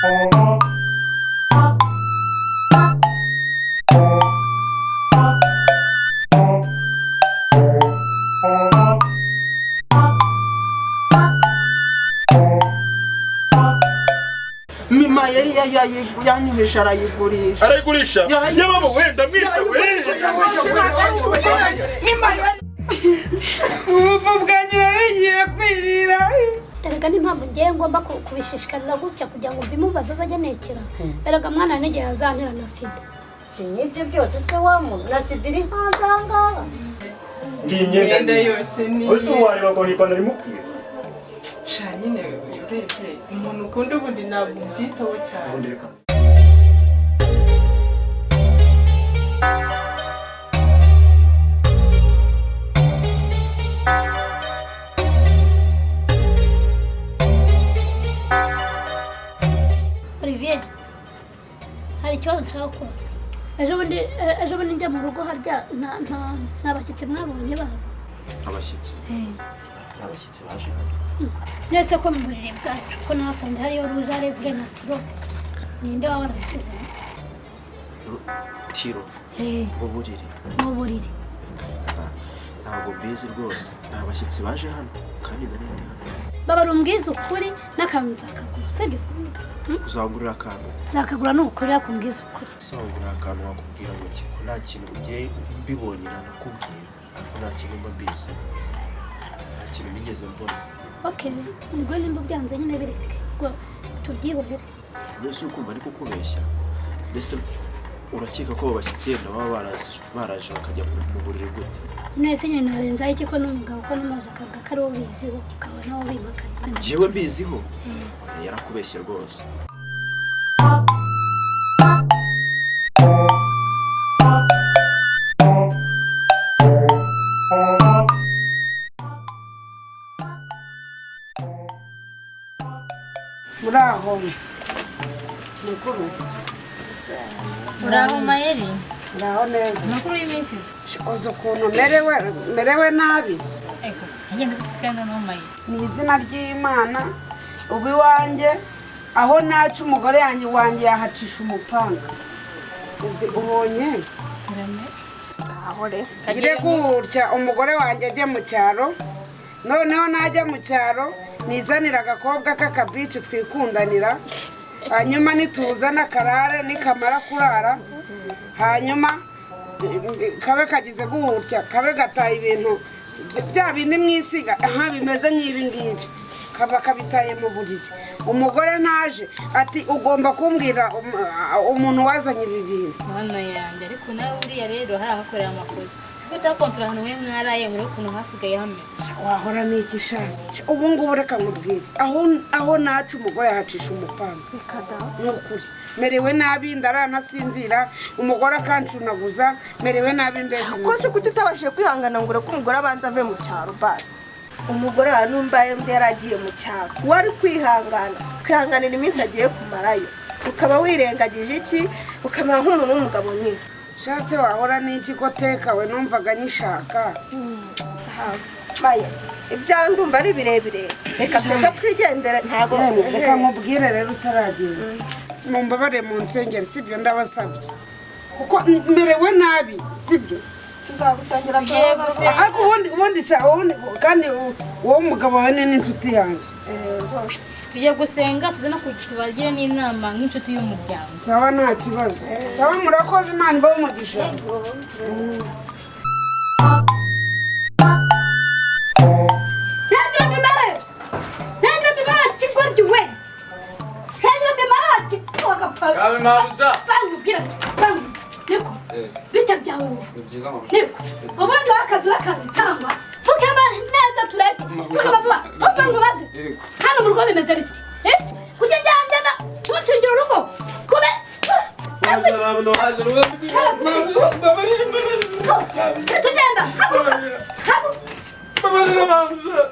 Mima yari yanyuhisha arayigurisha. Arayigurisha? Yababa wenda mwica we. Ubu bwanjye yagiye kwirira. Erega n'impamvu ngiye ngomba kubishishikarira gutya kugira ngo mbimubaze azajya nekera. Erega mwana n'igihe azantera na sida. Si n'ibyo byose se wamuntu na sida iri hanze aha ngaha. Imyenda yose ni ese wareba ko ni ipantaro imukwiye. Sha nyine urebye umuntu ukunda ubundi ntabwo ubyitaho cyane. Olivier, hari ikibazo nshaka kubaza. Ejo bundi njya mu rugo harya nta bashyitsi mwabonye babo? Abashyitsi? Abashyitsi baje. Nese ko mu buriri bwacu ko nasanze hariyo ruje arebwe na tiro. Ninde waba warabishyize? Tiro? Mu buriri? Mu buriri. Ntabwo bizi rwose. Nta bashyitsi baje hano kandi barinde hano. Babarumbwiza ukuri n'akantu nzakagura, sibyo? Uzagurira akantu? Nzakagura n'ukuri akumbwiza ukuri. Uzagurira akantu wakubwira ngo ko nta kintu ugiye mbibonye nakubwira. Nta kintu mba mbizi. Nta kintu nigeze mbona. Okay, ubwo nimba byanze nyine bireke. Ubwo tubyihorere. Mbese ukumva ari kukubeshya. Mbese urakeka ko abashyitsi baba baraje bakajya mu buriri gute? Nese nyine narenzaho iki ko n'umugabo ko namaze akavuga ko ari wo biziho ukabona wo bimakana. Njyewe mbiziho? Yarakubeshye rwose. Muraho mukuru. Muraho Mayeri. Muraho neza. Makuru y'iminsi. Uzi ukuntu merewe nabi. Ego, ngende gusikana no Mayeri. Ni izina ry'Imana ubu iwanjye aho naca umugore yanjye wanjye yahacisha umupanga. Uzi ubonye? Kirame. Aho re. Gire gutya umugore wanjye ajye mu cyaro. Noneho najya mu cyaro nizanira agakobwa k'akabici twikundanira. Hanyuma nituzana karare nikamara kurara. Hanyuma kabe kagize gutya kabe gataye ibintu bya bindi mwisiga bimeze nk'ibi ngibi. Kaba kabitaye mu buriri. Umugore naje ati ugomba kumbwira umuntu wazanye ibi bintu. Mwana yanjye ariko nawe uriya rero hari ahakorera amakosa. Twita kontra hano we mwaraye muri kuno hasigaye hameze. Wahora n'iki shani? Ubu ngubu reka nkubwire. Aho naca umugore yahacisha umupanga. N'ukuri. Merewe nabi ndaranasinzira umugore akancunaguza merewe nabi mbese. Kose kuki utabashije kwihangana ngo ureke umugore abanza ave mu cyaro basi. Umugore wa numbaye ndi yaragiye mu cyaro. Wari kwihanganira iminsi agiye kumarayo. Ukaba wirengagije iki? Ukamera nk'umuntu w'umugabo nyine. Shase wahora n'iki ko tekawe numvaga nyishaka. Maya, ibya ndumva ari birebire. Reka twebwe twigendera ntago. Reka nkubwire rero utaragiye. Mumbabare mu nsengero sibyo ndabasabye. Kuko merewe nabi sibyo. Tuzagusangira ariko ubundi kandi uwo mugabo wawe ni inshuti yanjye. Tugiye gusenga tuze no kutubagire n'inama nk'inshuti y'umuryango. Sawa nta kibazo. Sawa murakoze Imana ibahe umugisha. Kabe mabuza. Bita byawe. Niko. Ubundi wakazura kazi cyangwa tukaba neza tureke. Tukaba baba baze. Hano mu rugo bimeze biti. Kujya njyana tumushingira urugo. Kube. Tugenda. Haguruka. Haguruka.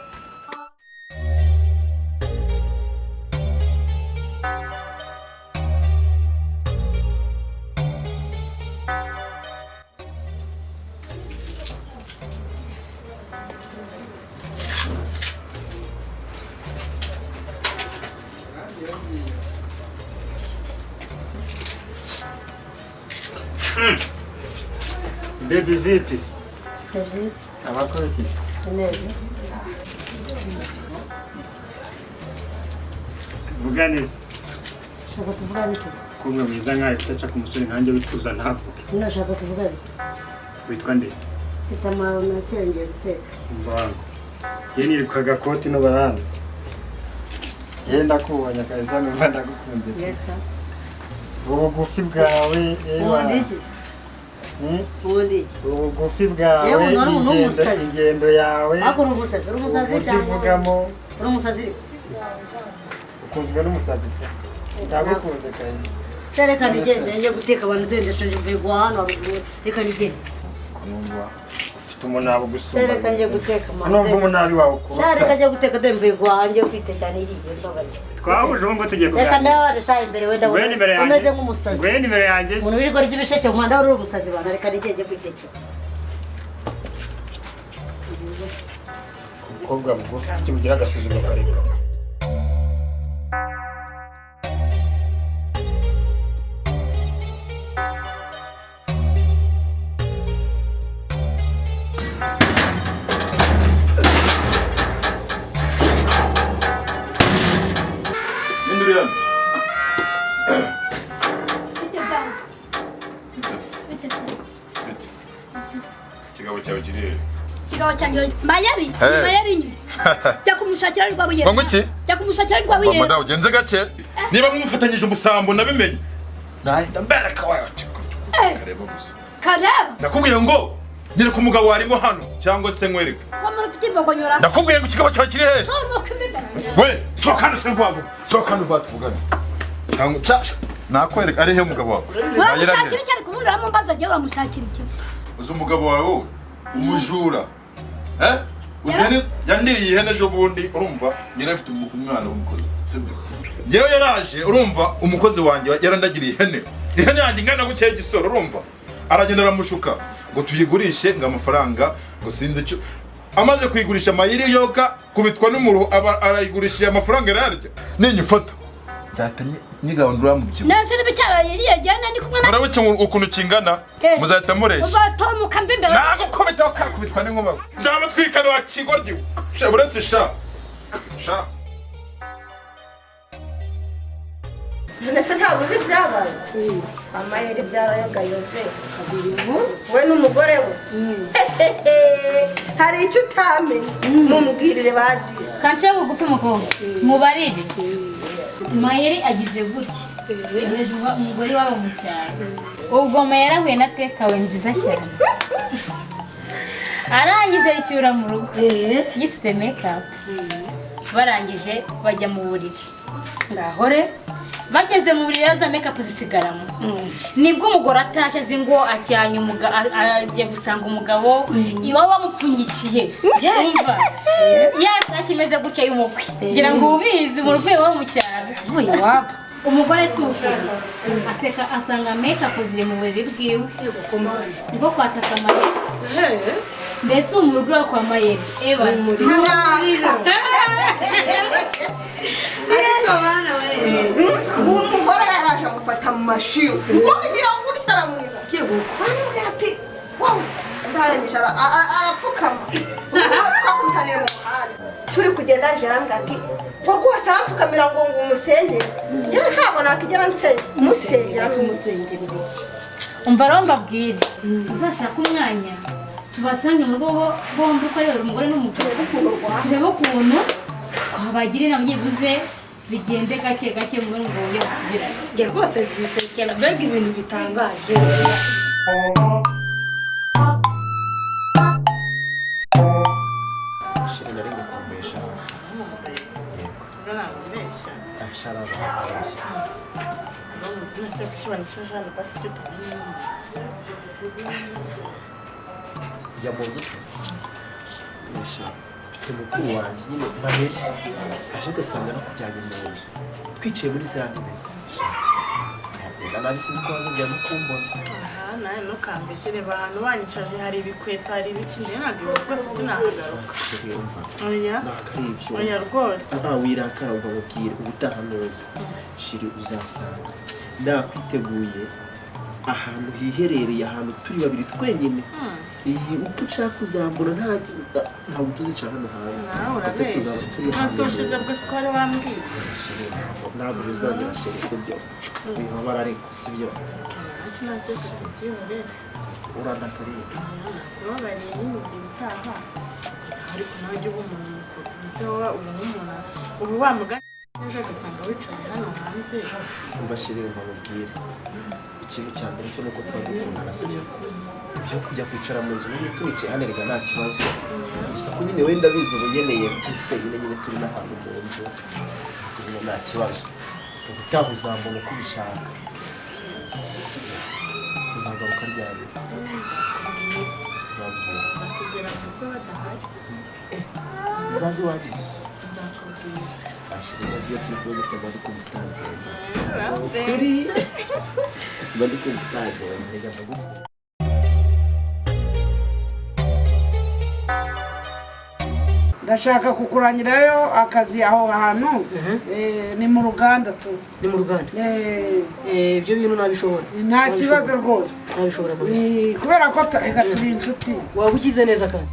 Baby vipi? Navyiza. Amakuru ki? Neza. Vuga neza. Shaka tuvugane iki? Kumwe mwiza nkaye tutaca ku musore nkanjye wituza ntavuge. Nino shaka tuvugane. Witwa nde? Itamawe nacyengeye guteka. Mvango. Je nirikwaga koti no baranzi. Genda kubanya kabisa numva ndagukunze. Yeka. Ubugufi bwawe Ubundi iki? Ubundi iki? Ubugufi bwawe Yewe nari umuntu w'umusazi. ingendo yawe. Ako uri umusazi cyane. Uvugamo. Uri umusazi. Ukunzwe n'umusazi pe. Ndagukunze kabisa. Reka nigende njye guteka abantu duhendesheje mvuye kwa hano haruguru. Reka nigende. Kunumva ufite umunabo gusumba. Reka njye guteka mama. Numva umunabi wawe kuruta. Reka njye guteka dore mvuye kwa hanjye kwite cyane iriye mbabaye. Twahuje ngo tugiye kuganira. Reka ndawe shaye imbere wenda umeze nk'umusazi. Gwe nimero yanjye. Umuntu wirirwa ry'ibisheke mu Rwanda uri umusazi bana reka nigende kwitekera. Umukobwa bugufi kibugira agasuzuma kareka. Kigabo cyanjye mayari mayari nyine jya kumushakira rwa buye jya kumushakira rwa buye mama ugenze gake niba mumufatanyije umusambo nabimenye nahita mbereka wayo kareba gusa kareba nakubwiye ngo nyine ku mugabo warimo hano cyangwa se nkwereke kama ufite imbogonyora nakubwiye ngo ikigabo cyawe kiri heza we sohokana se vuba sohokana vuba tuvugane cyangwa cyasha nakwereka ari he umugabo wawe uramushakira cyane kumurira mu mbaza jya uramushakira iki uzi umugabo wawe umujura uzene yandiriye ihene ejo bundi urumva nyine afite umwana w'umukozi sibyo yewe yaraje urumva umukozi wanjye yarandagiriye ihene yanjye ingana gukeye gisoro urumva aragenda aramushuka ngo tuyigurishe ngo amafaranga ngo sinzi icyo amaze kuyigurisha amayiri yoka kubitwa n'umuruho arayigurishije amafaranga yararya ninyufata ndatanye nigahundura mu kigo nase n'ibicaraye yiyajyana ndi kumwe na murabice ukuntu kingana muzahita muresha uzatomuka mbimbere nagukubita ukakubitwa n'inkuba nzaba twikana wa kigoryi uretse sha Nese ntabwo uzi ibyabaye amayeri byarayoga yose we n'umugore we hari icyo utamenye mumubwirire badi kanche bugufi mukobwa mubarire mayeri agize gutya ejo umugore wabo mu cyaro ubwo mayeri ahuye na tekawe nziza cyane arangije icyura mu rugo yise makeup barangije bajya mu buriri Ndahore bageze mu buriri za makeup zisigaramo nibwo umugore atashye azi ngo acyanye agiye gusanga umugabo iwa bamupfunyikiye umva yakimeze gutya y'umukwe ngira ngo ubizi mu ruvuye wo mu cyaro vuye wabo umugore si ushoboye aseka asanga makeup ziri mu buriri bwiwe niko kwataka amayeri mbese umurwi wo kwa mayeri eba ntamuriro umugore yaraje amufata mu mashiyo ngo ngira ngo utaramwiza bamubwira ati wowe ndarangije arapfukama twakutaniye mu muhanda turi kugenda yaje arambwira ati ngo rwose aramfukamira ngo umusengere yewe ntabwo nakigera musengera tumusengera ibiki umva rero mbabwire tuzashaka umwanya tubasange mu rugo bombi uko ari umugore n'umugabo turebe ukuntu twabagira inama byibuze bigende gake gake mu ngo bongere gusubirana nge rwose nzisekera mbega ibintu bitangaje shira nari ngukumbesha kujya mu nzu se mfite mukuru wanjye nyine mayeri aje agasanga no kujyanye mu nzu twicaye muri za ntebe byagenda nabi sinzi ko wazongera no kumbona nawe ntukambeshyire abantu banyicaje hari ibikweto hari ibiki njye ntabwo ibi rwose sinahagaruka shiri umva oya ntabwo ari ibyo oya rwose wirakara ubabwira ubutaha neza shiri uzasanga ndakwiteguye ahantu hiherereye ahantu turi babiri twenyine uko ushaka kuzambura ntabwo tuzicara hano hanze ndetse tuzaba turi hanze ushize bwo siko wambwiye ntabwo bizagera sheretse byo bihobara ariko sibyo ati nacyo tubyihore urandakariye kubabariye nyine ubutaha ariko nawe ujye uba umuntu mukuru gusa wowe uba nk'umuntu ubu wamugana ejo ugasanga wicaye hano hanze umva shiri umva mubwire ikintu cya mbere cyo nuko tuba dukundana sibyo byo kujya kwicara mu nzu nyine turicaye hano rega nta kibazo gusa ko nyine wenda biza ubu nkeneye twenyine nyine turi n'ahantu mu nzu nyine nta kibazo ubutaha uzambona uko ubishaka uzagaruka ryari uzambwira kugera mu rugo badahari nzazi iwacu nzakubwira ashobora iyo turi kuba gutya bari kumutangira kuri bari kumutangira mbega ndagukunda ndashaka kukurangirayo akazi aho hantu ni mu ruganda tu ni mu ruganda ibyo bintu nabishobora nta kibazo rwose nabishobora kabisa kubera ko reka turi inshuti waba ugize neza kandi